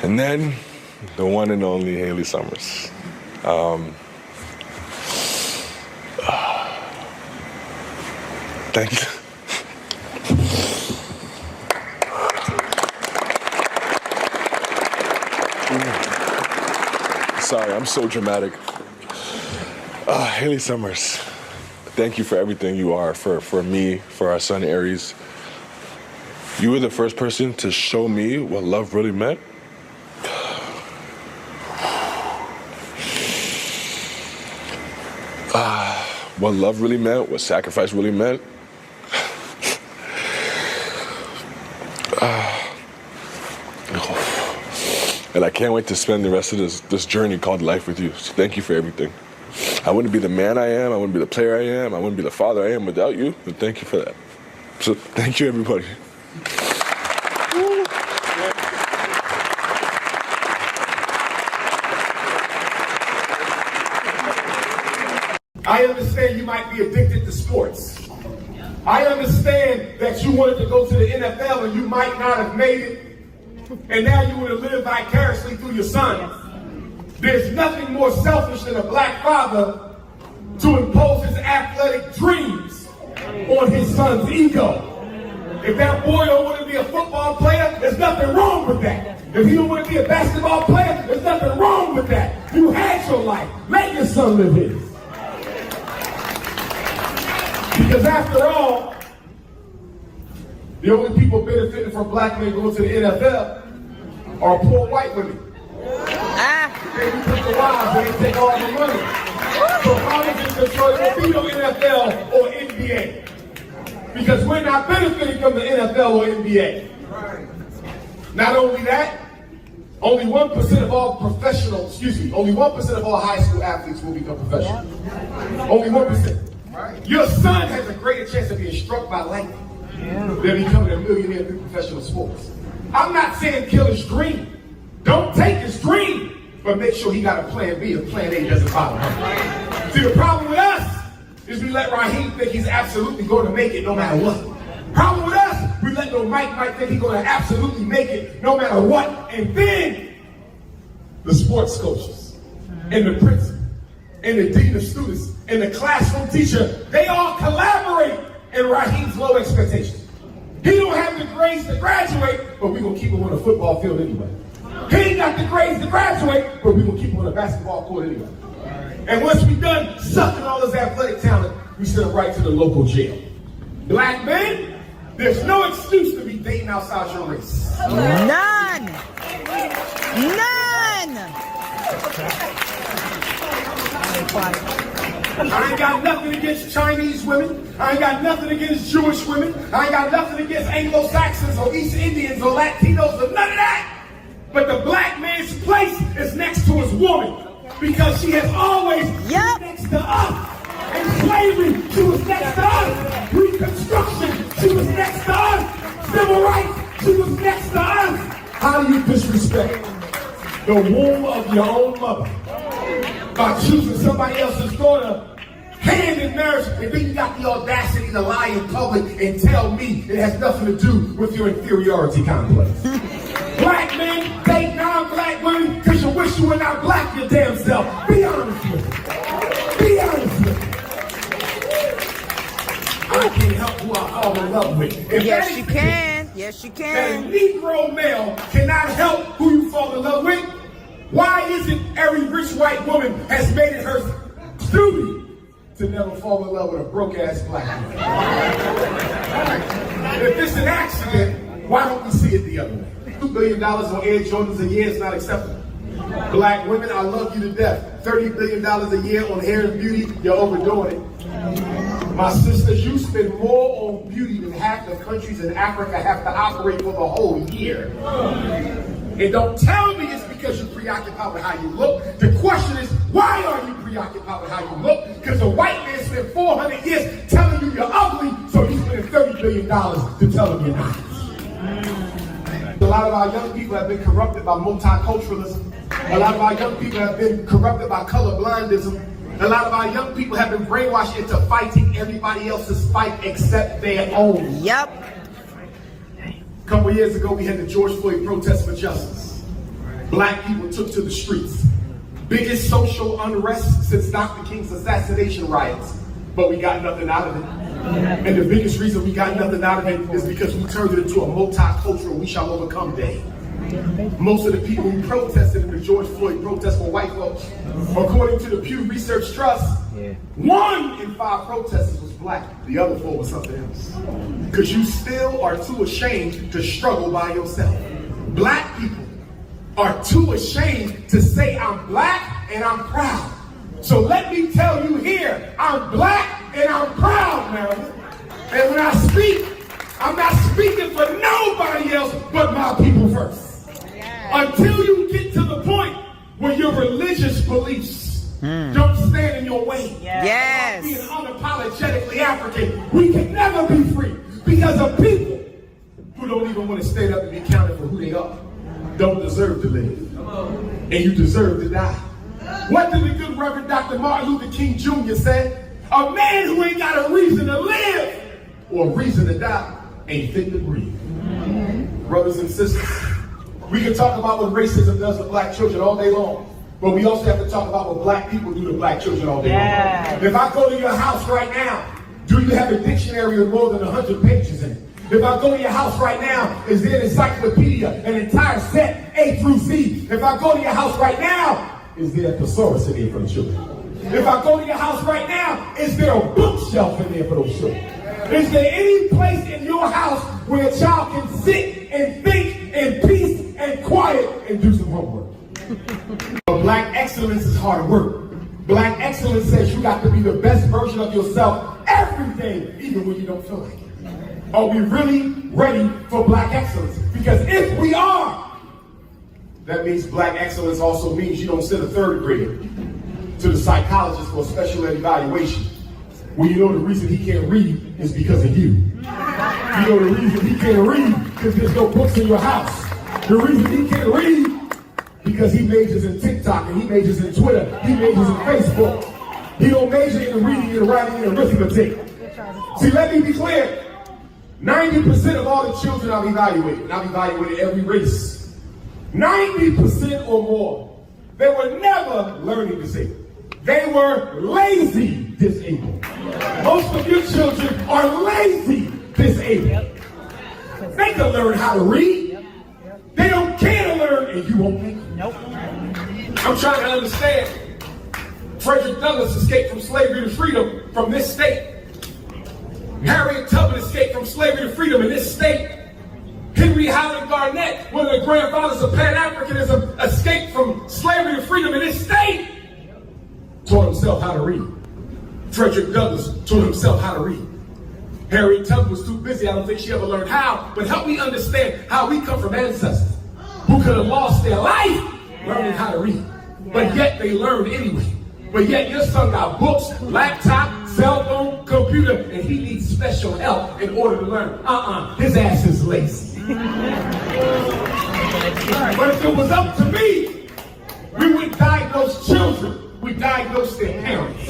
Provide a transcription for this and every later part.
And then the one and only Haley Summers. Thank you. Sorry, I'm so dramatic. Haley Summers, thank you for everything you are for me, for our son Aries. You were the first person to show me what love really meant. What love really meant, what sacrifice really meant. And I can't wait to spend the rest of this journey called life with you. So thank you for everything. I wouldn't be the man I am, I wouldn't be the player I am, I wouldn't be the father I am without you, but thank you for that. So thank you, everybody. I understand you might be addicted to sports. I understand that you wanted to go to the NFL and you might not have made it. And now you want to live vicariously through your son. There's nothing more selfish than a black father to impose his athletic dreams on his son's ego. If that boy don't want to be a football player, there's nothing wrong with that. If he don't want to be a basketball player, there's nothing wrong with that. You had your life. Let your son live his. Because after all, the only people benefiting from black men going to the NFL are poor white women. They take the wives and they take all the money. So how is it that there will be no NFL or NBA? Because we're not benefiting from the NFL or NBA. Not only that, only 1% of all only 1% of all high school athletes will become professional. Only 1%. Your son has a greater chance of being struck by lightning than becoming a millionaire through professional sports. I'm not saying kill his dream. Don't take his dream, but make sure he got a plan B. If plan A doesn't bother him. See, the problem with us is we let Raheem think he's absolutely going to make it no matter what. Problem with us, we let Mike think he's going to absolutely make it no matter what. And then the sports coaches and the principal and the dean of students and the classroom teacher, they all collaborate in Raheem's low expectations. He don't have the grades to graduate, but we're going to keep him on the football field anyway. He ain't got the grades to graduate, but we're going to keep him on the basketball court anyway. And once we're done sucking all his athletic talent, we send him right to the local jail. Black men, there's no excuse to be dating outside your race. None. None. I ain't got nothing against Chinese women. I ain't got nothing against Jewish women. I ain't got nothing against Anglo-Saxons or East Indians or Latinos or none of that. But the black man's place is next to his woman because she has always been next to us. In slavery, she was next to us. Reconstruction, she was next to us. Civil rights, she was next to us. How do you disrespect the womb of your own mother by choosing somebody else's daughter hand in marriage, and then you got the audacity to lie in public and tell me it has nothing to do with your inferiority complex? Black men date non-black women because you wish you were not black your damn self. Be honest with me. Be honest with me. I can't help who I fall in love with. Yes, you can. Yes, you can. That a Negro male cannot help who you fall in love with. Why is it every rich white woman has made it her duty to never fall in love with a broke-ass black man? If it's an accident, why don't we see it the other way? $2 billion on Air Jordans a year is not acceptable. Black women, I love you to death. $30 billion a year on hair and beauty, you're overdoing it. My sisters, you spend more on beauty than half the countries in Africa have to operate for the whole year. And don't tell me it's because you're preoccupied with how you look. The question is, why are you preoccupied with how you look? Because a white man spent 400 years telling you you're ugly, so he's spending $30 billion to tell him you're not. A lot of our young people have been corrupted by multiculturalism. A lot of our young people have been corrupted by colorblindism. A lot of our young people have been brainwashed into fighting everybody else's fight except their own. Yep. A couple years ago, we had the George Floyd protest for justice. Black people took to the streets. Biggest social unrest since Dr. King's assassination riots, but we got nothing out of it. And the biggest reason we got nothing out of it is because we turned it into a multicultural we shall overcome day. Most of the people who protested in the George Floyd protest were white folks. According to the Pew Research Trust, 1 in 5 protesters was black. The other 4 was something else. Because you still are too ashamed to struggle by yourself. Black people are too ashamed to say I'm black and I'm proud. So let me tell you here, I'm black and I'm proud, Maryland. And when I speak, I'm not speaking for nobody else but my people first. Until you get to the point where your religious beliefs don't stand in your way. Yes. Being unapologetically African, we can never be free because of people who don't even want to stand up and be counted for who they are. Don't deserve to live. And you deserve to die. What did the good Reverend Dr. Martin Luther King Jr. say? A man who ain't got a reason to live or a reason to die ain't fit to breathe. Brothers and sisters, we can talk about what racism does to black children all day long, but we also have to talk about what black people do to black children all day long. If I go to your house right now, do you have a dictionary with more than 100 pages in it? If I go to your house right now, is there an encyclopedia, an entire set, A through Z? If I go to your house right now, is there a thesaurus in there for the children? If I go to your house right now, is there a bookshelf in there for those children? Is there any place in your house where a child can sit and think in peace and quiet and do some homework? But black excellence is hard work. Black excellence says you got to be the best version of yourself every day, even when you don't feel like it. Are we really ready for black excellence? Because if we are, that means black excellence also means you don't send a third grader to the psychologist for a special ed evaluation. Well, you know the reason he can't read is because of you. You know the reason he can't read because there's no books in your house. The reason he can't read because he majors in TikTok and he majors in Twitter, he majors in Facebook. He don't major in reading and writing and arithmetic. See, let me be clear. 90% of all the children I've evaluated, and I've evaluated every race, 90% or more, they were never learning disabled. They were lazy disabled. Most of your children are lazy disabled. They can learn how to read. They don't care to learn, and you won't make it. Nope. I'm trying to understand. Frederick Douglass escaped from slavery to freedom from this state. Harriet Tubman escaped from slavery to freedom in this state. Henry Highland Garnett, one of the grandfathers of Pan-Africanism, escaped from slavery to freedom in this state. Taught himself how to read. Frederick Douglass taught himself how to read. Harriet Tubman was too busy. I don't think she ever learned how. But help me understand how we come from ancestors who could have lost their life learning how to read. But yet they learned anyway. But yet your son got books, laptop, cell phone, computer, and he needs special help in order to learn. His ass is lazy. But if it was up to me, we would diagnose children. We diagnose their parents.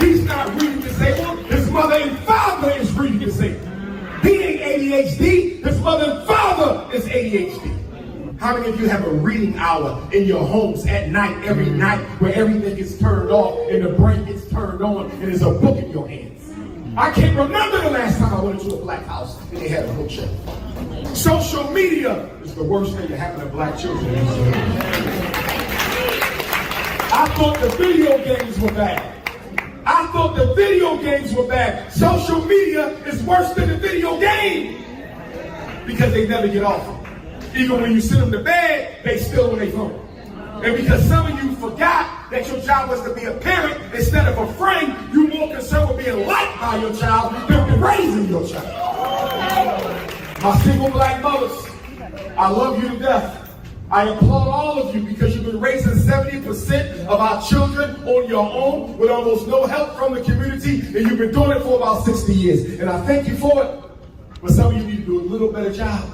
He's not reading disabled. His mother and father is reading disabled. He ain't ADHD. His mother and father is ADHD. How many of you have a reading hour in your homes at night, every night, where everything gets turned off and the brain gets turned on and there's a book in your hands? I can't remember the last time I went into a black house and they had a bookshelf. Social media is the worst thing that happened to black children. I thought the video games were bad. I thought the video games were bad. Social media is worse than the video game because they never get off it. Even when you send them to bed, they still on their phone. And because some of you forgot that your job was to be a parent instead of a friend, you're more concerned with being liked by your child than raising your child. My single black mothers, I love you to death. I applaud all of you because you've been raising 70% of our children on your own with almost no help from the community, and you've been doing it for about 60 years. And I thank you for it. But some of you need to do a little better job.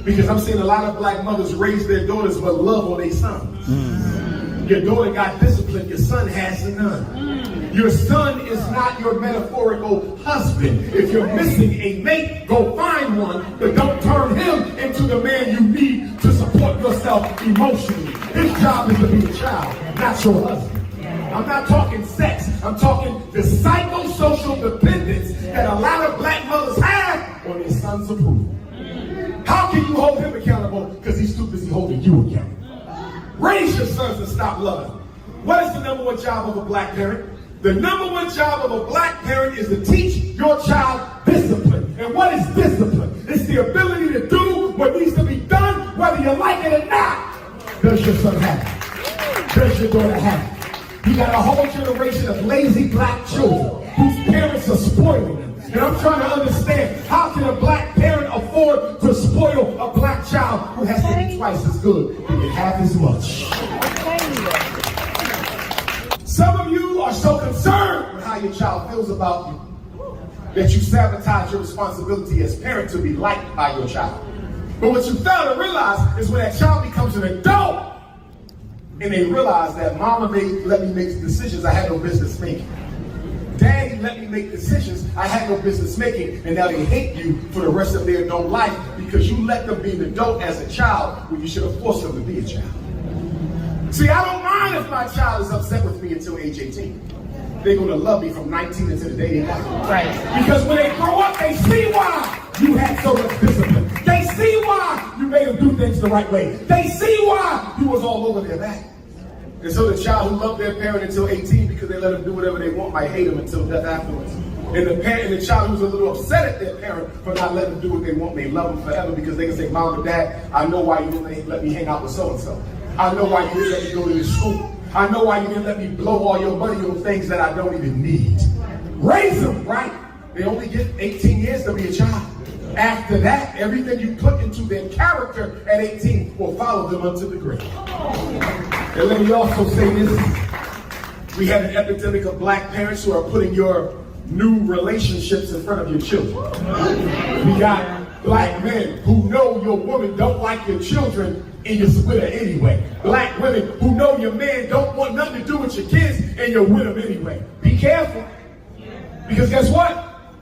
Because I'm seeing a lot of black mothers raise their daughters but love on their sons. Your daughter got discipline, your son has none. Your son is not your metaphorical husband. If you're missing a mate, go find one, but don't turn him into the man you need to support yourself emotionally. His job is to be a child, not your husband. I'm not talking sex. I'm talking the psychosocial dependence that a lot of black mothers have on their son's approval. How can you hold him accountable? Because he's too busy holding you accountable. Raise your sons and stop loving them. What is the number one job of a black parent? The number one job of a black parent is to teach your child discipline. And what is discipline? It's the ability to do what needs to be done, whether you like it or not. Does your son have it? Does your daughter have it? You got a whole generation of lazy black children whose parents are spoiling them. And I'm trying to understand, how can a black parent afford to spoil a black child who has to be twice as good and get half as much? Some of you are so concerned with how your child feels about you that you sabotage your responsibility as parent to be liked by your child. But what you fail to realize is when that child becomes an adult and they realize that mama let me make decisions I had no business making. Daddy let me make decisions I had no business making, and now they hate you for the rest of their adult life because you let them be an adult as a child when you should have forced them to be a child. See, I don't mind if my child is upset with me until age 18. They're going to love me from 19 until the day they die. Right. Because when they grow up, they see why you had so much discipline. They see why you made them do things the right way. They see why you was all over their back. And so the child who loved their parent until 18 because they let them do whatever they want might hate them until death afterwards. And the child who's a little upset at their parent for not letting them do what they want may love them forever because they can say, Mom and Dad, I know why you didn't let me hang out with so-and-so. I know why you didn't let me go to this school. I know why you didn't let me blow all your money on things that I don't even need. Raise them, right? They only get 18 years to be a child. After that, everything you put into their character at 18 will follow them unto the grave. And let me also say this. We have an epidemic of black parents who are putting your new relationships in front of your children. We got black men who know your woman don't like your children and you're with her anyway. Black women who know your man don't want nothing to do with your kids and you're with them anyway. Be careful. Because guess what?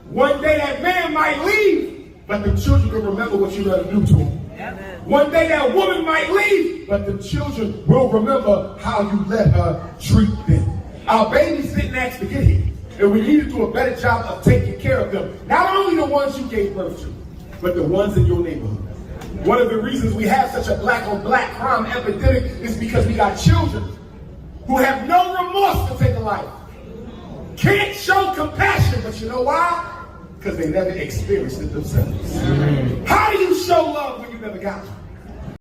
One day that man might leave, but the children will remember what you let them do to them. One day that woman might leave, but the children will remember how you let her treat them. Our babies didn't ask to get here, and we need to do a better job of taking care of them. Not only the ones you gave birth to, but the ones in your neighborhood. One of the reasons we have such a black on black crime epidemic is because we got children who have no remorse to take a life. Can't show compassion, but you know why? Because they never experienced it themselves. How do you show love when you never got it?